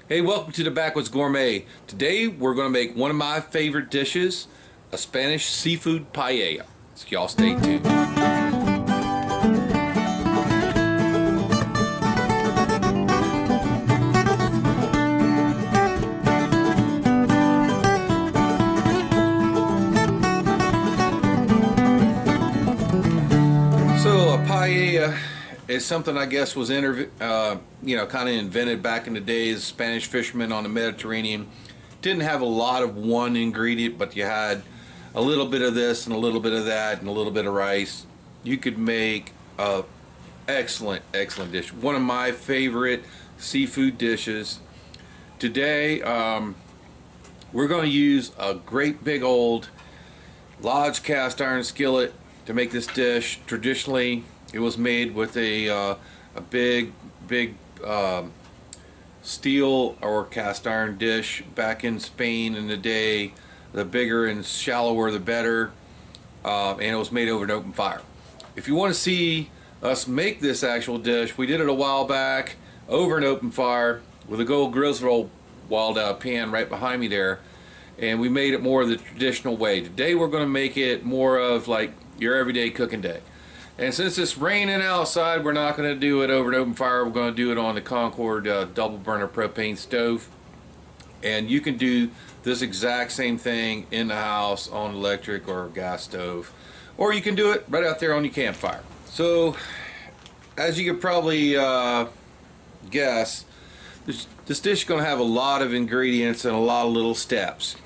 Hey, welcome to the Backwoods Gourmet. Today we're going to make one of my favorite dishes, a Spanish seafood paella. So y'all stay tuned. So a paella is something I guess was kind of invented back in the days. Spanish fishermen on the Mediterranean didn't have a lot of one ingredient, but you had a little bit of this and a little bit of that and a little bit of rice. You could make a excellent dish. One of my favorite seafood dishes. Today we're going to use a great big old Lodge cast iron skillet to make this dish. Traditionally it was made with a big steel or cast iron dish. Back in Spain in the day, the bigger and shallower the better, and it was made over an open fire. If you want to see us make this actual dish, we did it a while back over an open fire with a gold grizzle walled pan right behind me there, and we made it more of the traditional way. Today we're going to make it more of like your everyday cooking day. And since it's raining outside, we're not going to do it over an open fire. We're going to do it on the Concord double burner propane stove. And you can do this exact same thing in the house on electric or gas stove, or you can do it right out there on your campfire. So as you could probably guess, this dish is going to have a lot of ingredients and a lot of little steps.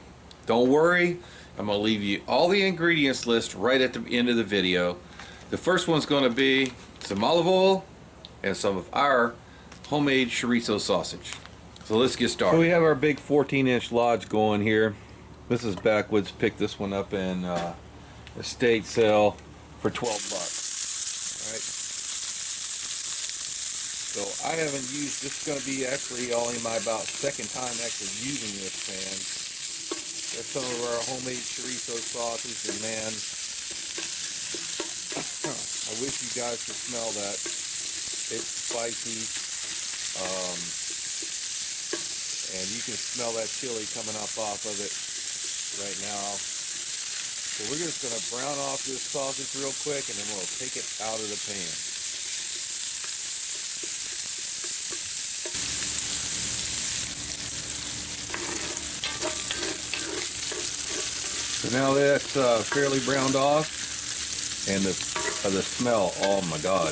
Don't worry, I'm going to leave you all the ingredients list right at the end of the video. The first one's going to be some olive oil and some of our homemade chorizo sausage. So let's get started. So we have our big 14-inch Lodge going here. This is Backwoods. Picked this one up in estate sale for $12. Alright. So I haven't used, this is going to be actually only my about second time actually using this pan. There's some of our homemade chorizo sausage, and man, I wish you guys could smell that. It's spicy, and you can smell that chili coming up off of it right now. So we're just going to brown off this sausage real quick, and then we'll take it out of the pan. So now that's fairly browned off, and the smell, oh my god,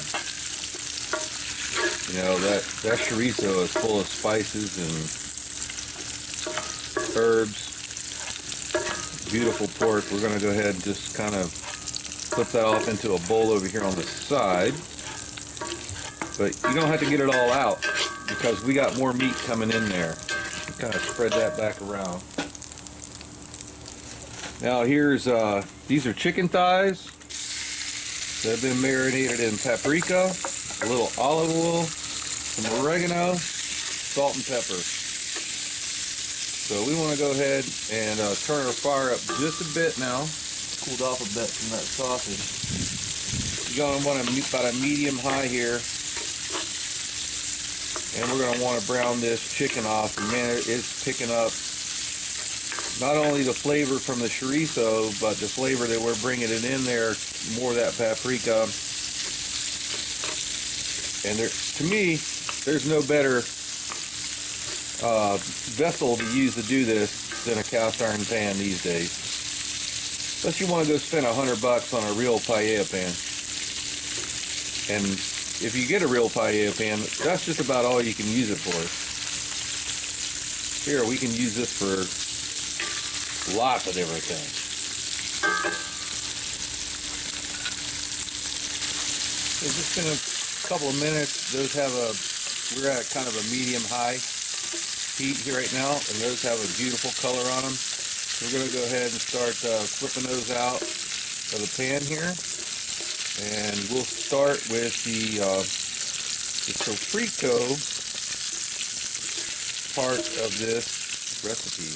you know, that chorizo is full of spices and herbs. Beautiful pork. We're going to go ahead and just kind of flip that off into a bowl over here on the side, but you don't have to get it all out because we got more meat coming in there. Kind of spread that back around. Now here's these are chicken thighs. They've been marinated in paprika, a little olive oil, some oregano, salt and pepper. So we want to go ahead and turn our fire up just a bit now. It's cooled off a bit from that sausage. You're going to want about a medium high here. And we're going to want to brown this chicken off. And man, it's picking up not only the flavor from the chorizo, but the flavor that we're bringing it in there, more of that paprika. And there, to me, there's no better vessel to use to do this than a cast iron pan these days. Unless you want to go spend $100 on a real paella pan. And if you get a real paella pan, that's just about all you can use it for. Here, we can use this for lots of different things. So just in a couple of minutes, those have we're at kind of a medium-high heat here right now, and those have a beautiful color on them. So we're going to go ahead and start flipping those out of the pan here, and we'll start with the Sofrito part of this recipe.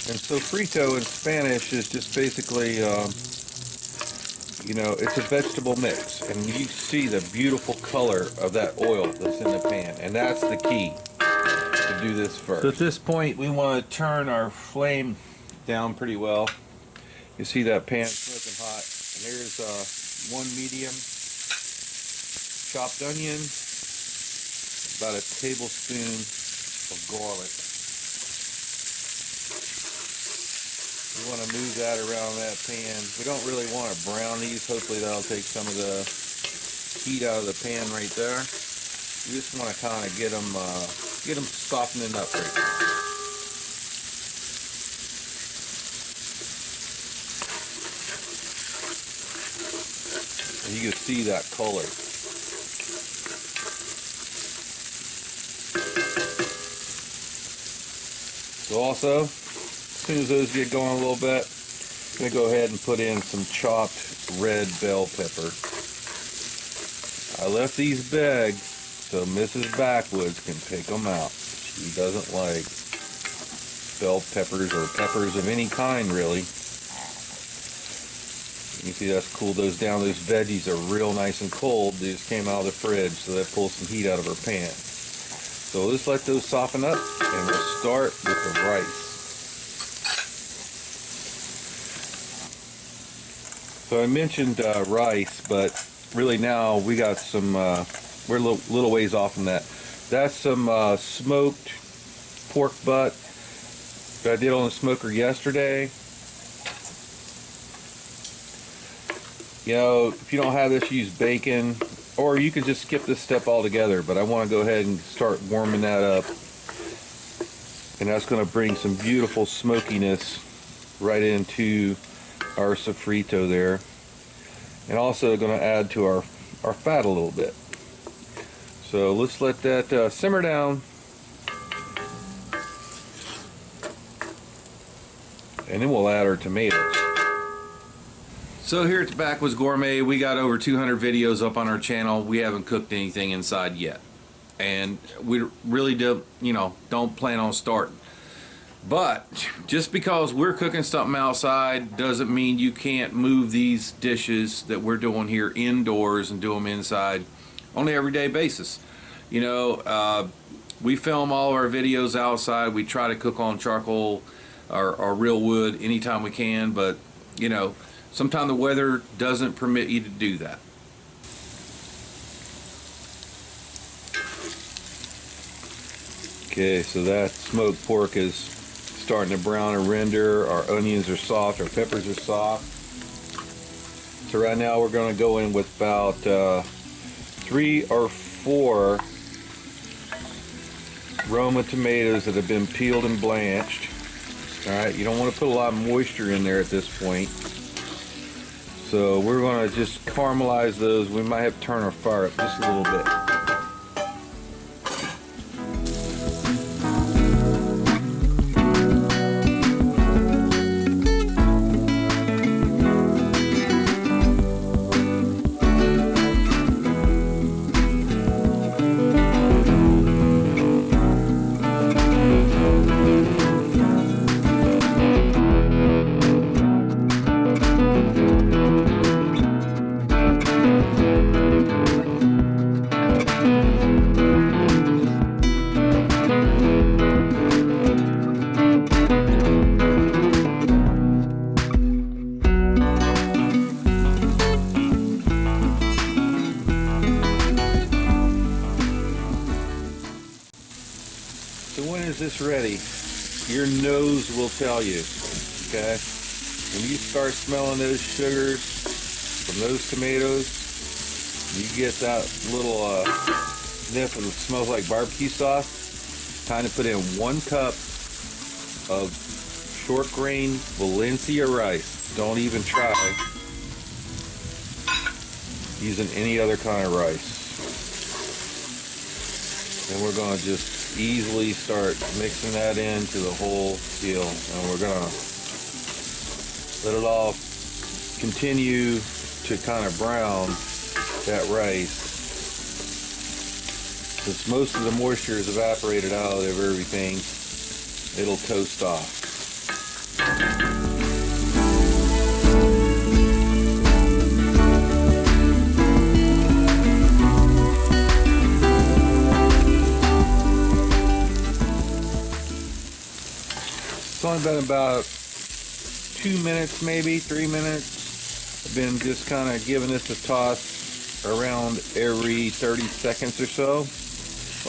And Sofrito in Spanish is just basically, you know, it's a vegetable mix. And you see the beautiful color of that oil that's in the pan, and that's the key to do this first. So at this point we want to turn our flame down pretty well. You see that pan smoking hot, and there's one medium chopped onion, about a tablespoon of garlic. We want to move that around that pan. We don't really want to brown these. Hopefully that'll take some of the heat out of the pan right there. We just want to kind of get them softening up right there. And you can see that color. So also, as soon as those get going a little bit, I'm going to go ahead and put in some chopped red bell pepper. I left these big so Mrs. Backwoods can pick them out. She doesn't like bell peppers or peppers of any kind, really. You can see that's cooled those down. Those veggies are real nice and cold. They just came out of the fridge, so that pulls some heat out of her pan. So we'll just let those soften up, and we'll start with the rice. So I mentioned rice, but really now we got some, we're a little ways off from that. That's some smoked pork butt that I did on the smoker yesterday. You know, if you don't have this, use bacon, or you could just skip this step altogether, but I want to go ahead and start warming that up. And that's going to bring some beautiful smokiness right into our sofrito there. And also going to add to our fat a little bit. So let's let that simmer down. And then we'll add our tomatoes. So here at the Backwoods Gourmet, we got over 200 videos up on our channel. We haven't cooked anything inside yet. And we really don't plan on starting. But just because we're cooking something outside doesn't mean you can't move these dishes that we're doing here indoors and do them inside on an everyday basis. You know, we film all of our videos outside. We try to cook on charcoal or real wood anytime we can, but you know, sometimes the weather doesn't permit you to do that. Okay, so that smoked pork is starting to brown and render. Our onions are soft, our peppers are soft. So right now we're going to go in with about 3 or 4 Roma tomatoes that have been peeled and blanched. Alright, you don't want to put a lot of moisture in there at this point. So we're going to just caramelize those. We might have to turn our fire up just a little bit. So when is this ready? Your nose will tell you, okay? When you start smelling those sugars from those tomatoes, you get that little sniff of it smells like barbecue sauce. Time to put in 1 cup of short grain Valencia rice. Don't even try using any other kind of rice. And we're going to just easily start mixing that into the whole deal, and we're gonna let it all continue to kind of brown that rice. Since most of the moisture is evaporated out of everything, it'll toast off. only been about 2 minutes, maybe 3 minutes. I've been just kind of giving this a toss around every 30 seconds or so.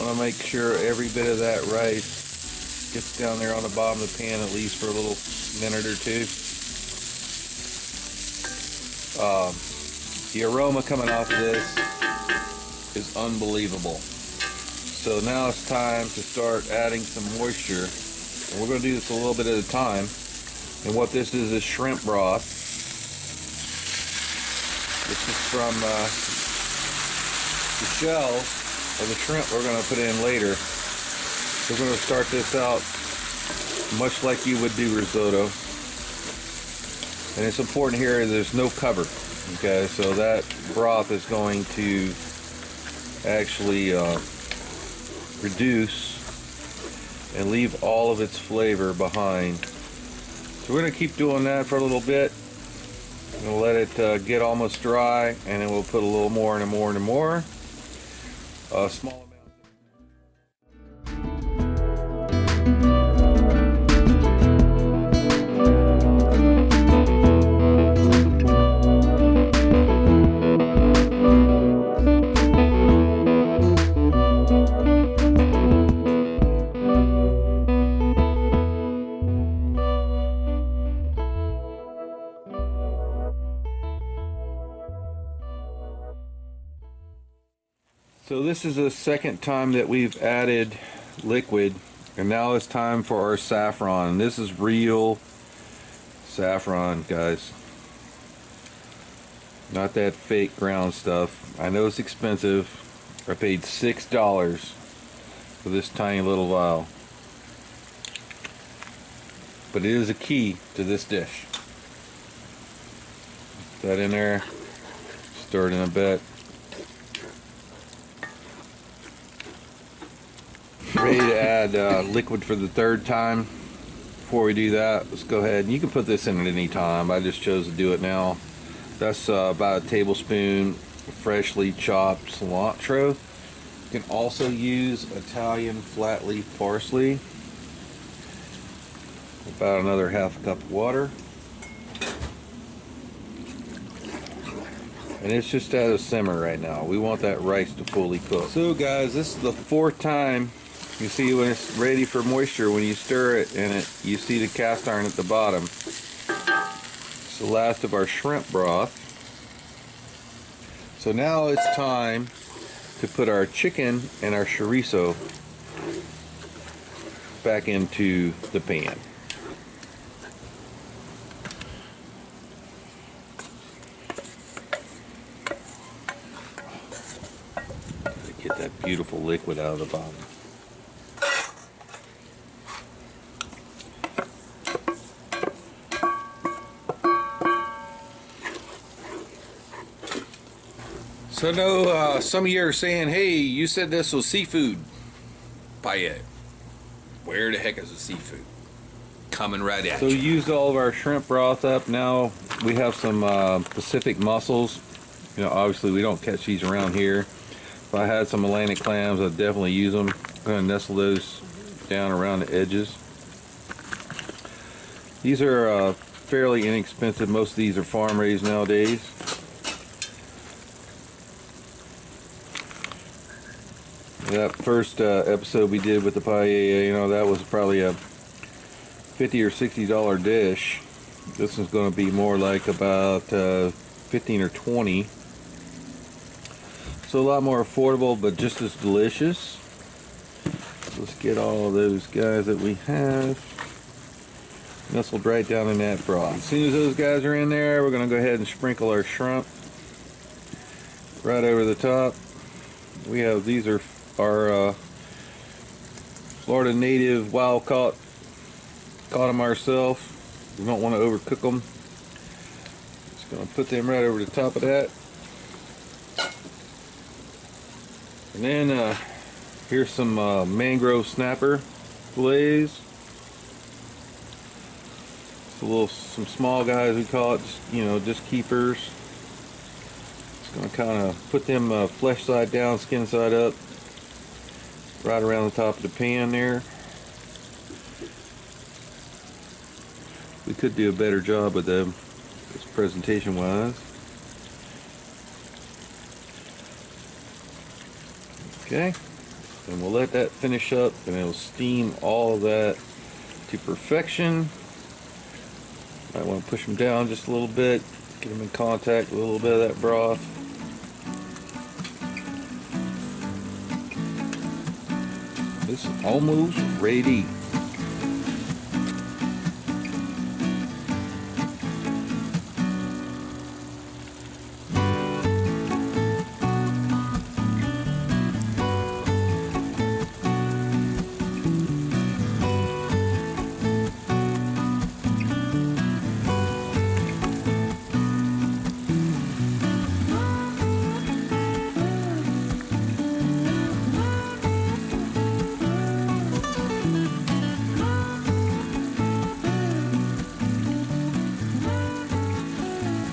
Want to make sure every bit of that rice gets down there on the bottom of the pan at least for a little minute or two. The aroma coming off of this is unbelievable. So now it's time to start adding some moisture. And we're going to do this a little bit at a time. And what this is shrimp broth. This is from the shell of the shrimp we're going to put in later. We're going to start this out much like you would do risotto. And it's important here there's no cover. Okay, so that broth is going to actually reduce and leave all of its flavor behind. So we're going to keep doing that for a little bit. We'll let it get almost dry, and then we'll put a little more and more and more. Small amount. So this is the second time that we've added liquid, and now it's time for our saffron. This is real saffron, guys. Not that fake ground stuff. I know it's expensive. I paid $6 for this tiny little vial. But it is a key to this dish. Put that in there. Stir it in a bit. Ready to add liquid for the third time. Before we do that, let's go ahead, and you can put this in at any time. I just chose to do it now. That's about a tablespoon freshly chopped cilantro. You can also use Italian flat leaf parsley. About another half a cup of water. And it's just at a simmer right now. We want that rice to fully cook. So guys, this is the fourth time. You see when it's ready for moisture, when you stir it and you see the cast iron at the bottom. It's the last of our shrimp broth. So now it's time to put our chicken and our chorizo back into the pan. Get that beautiful liquid out of the bottom. So no, some of you are saying, hey, you said this was seafood paella. Where the heck is the seafood? Coming right at you. So we used all of our shrimp broth up. Now we have some Pacific mussels. You know, obviously we don't catch these around here. If I had some Atlantic clams, I'd definitely use them. I'm going to nestle those down around the edges. These are fairly inexpensive. Most of these are farm raised nowadays. That first episode we did with the paella, you know, that was probably a $50 or $60 dish. This is going to be more like about 15 or 20. So a lot more affordable, but just as delicious. Let's get all of those guys that we have nestled right down in that broth. As soon as those guys are in there, we're going to go ahead and sprinkle our shrimp right over the top. We have, these are our Florida native wild caught them ourselves. We don't want to overcook them. Just going to put them right over the top of that. And then here's some mangrove snapper fillets. Some small guys we call it, just keepers. Just going to kind of put them flesh side down, skin side up, right around the top of the pan there. We could do a better job with them, just presentation wise. Okay, and we'll let that finish up, and it'll steam all of that to perfection. Might want to push them down just a little bit, get them in contact with a little bit of that broth. It's almost ready.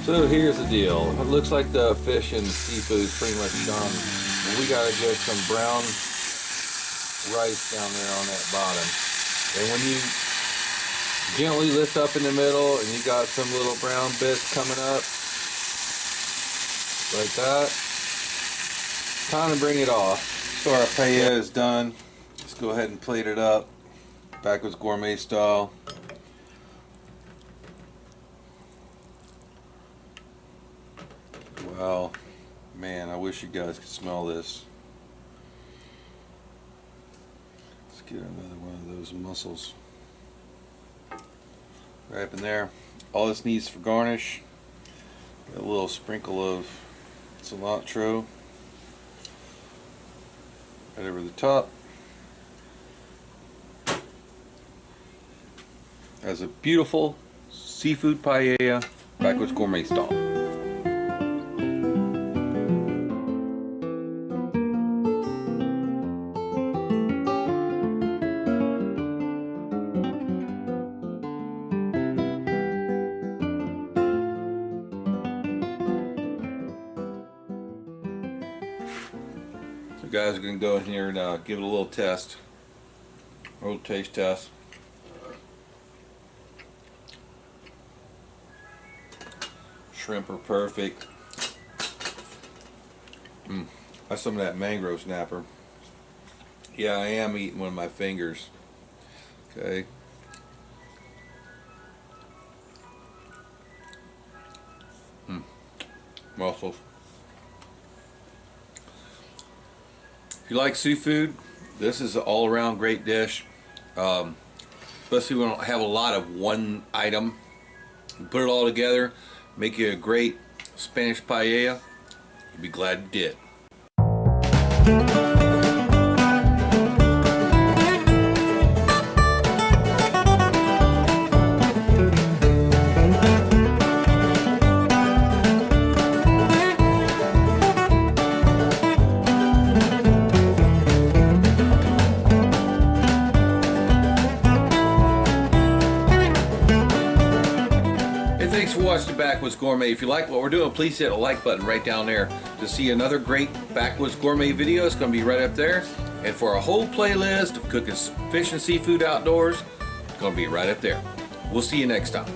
So here's the deal. It looks like the fish and seafood is pretty much done. We gotta get some brown rice down there on that bottom. And when you gently lift up in the middle and you got some little brown bits coming up, like that, time to bring it off. So our paella is done. Let's go ahead and plate it up, Backwoods Gourmet style. Wow, man, I wish you guys could smell this. Let's get another one of those mussels. Right up in there. All this needs for garnish, a little sprinkle of cilantro right over the top. As a beautiful seafood paella, Backwoods Gourmet style. So guys, we're going to go in here and give it a little test, a little taste test. Shrimp are perfect. That's some of that mangrove snapper. Yeah, I am eating one of my fingers. Okay. Mussels. If you like seafood, this is an all-around great dish. Especially when we don't have a lot of one item. You put it all together, make you a great Spanish paella. You'd be glad you did. Thanks for watching Backwoods Gourmet. If you like what we're doing, please hit a like button right down there to see another great Backwoods Gourmet video. It's going to be right up there. And for a whole playlist of cooking fish and seafood outdoors, it's going to be right up there. We'll see you next time.